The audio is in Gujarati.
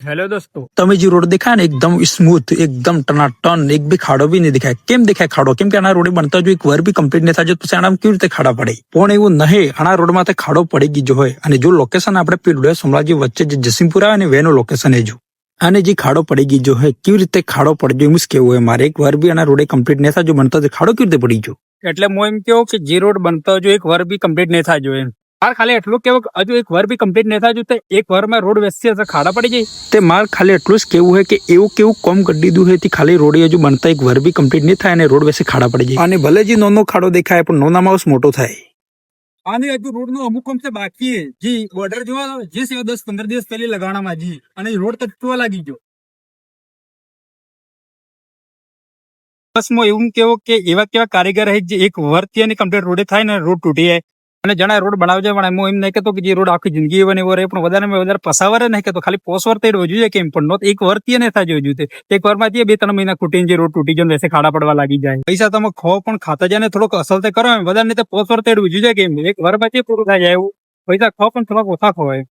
हेलो दोस्तों। તમે જે રોડ દેખાય ને એકદમ સ્મૂથ એકદમ ટનાટન એક બી ખાડો બી નહીં દેખાય. કેમ દેખાય ખાડો? કેમ કે આના રોડ બનતા જો એક વર બી કમ્પ્લીટ નહીં થાય પછી આના કેવી રીતે ખાડા પડે? પણ એવું નહીં, આના રોડ માં ખાડો પડી ગયો હોય અને જો લોકેશન આપણે પીડોય સોમલાજી વચ્ચે જે જસીમપુર આવે ને વેનું લોકેશન એ જો અને જે ખાડો પડી ગયો હોય કેવી રીતે ખાડો પડી ગયો એમ કેવું હોય મારે. એક વર બી આના રોડે કમ્પ્લીટ નહીં થાય જો બનતા ખાડો કેવી રીતે પડી ગયો? એટલે હું એમ કેવું કે જે રોડ બનતો જો એક વર બી કમ્પ્લીટ નહીં થાય જો એમ મારે ખાલી એટલું કેવું કે હજુ એક વર બી કમ્પ્લીટ નહીં થાય તો એક વરમાં રોડ વેચી હશે ખાડા પડી જાય. તે માર ખાલી એટલું જ કેવું હોય કે એવું કેવું કોમ કરી દીધું હોય ખાલી રોડ હજુ બનતા એક વર બી કમ્પ્લીટ નહીં થાય અને રોડ વેસે ખાડા પડી જાય અને ભલે જે નાનો ખાડો દેખાય પણ નાના માઉસ મોટો થાય. અને હજુ રોડ નો અમુક અંશે બાકી જે બોર્ડર જોવા જે 10-15 દિવસ પહેલી લગાવવામાં જી અને રોડ તૂટવા લાગી ગયો. બસ હું એવું કેવું કે એવા કેવા કારીગર છે જે એક વર્ષથી અને કમ્પ્લીટ રોડે થાય ને રોડ તૂટી જાય અને જણા રોડ બનાવજે પણ હું એમ નહીં કહેતો કે જે રોડ આખી જિંદગી એવો ને એવો રહે પણ વધારે પસાવરે નહીં કહેતો ખાલી પોસ વર તેડવો જોઈએ કેમ પણ એક વર્ષથી નહીં થાય જોઈએ એક વારમાં 2-3 મહિના ખૂટીને જે રોડ તૂટી જાય વૈસે ખાડા પડવા લાગી જાય. પૈસા તમે ખો પણ ખાતા જાય ને થોડોક અસલ તે કરો વધારે નહીં તો પોસ વર તેડવું જોઈએ કેમ એક વારમાં પૂરું થાય જાય એવું પૈસા ખો પણ થોડાક ઓછા ખવાય.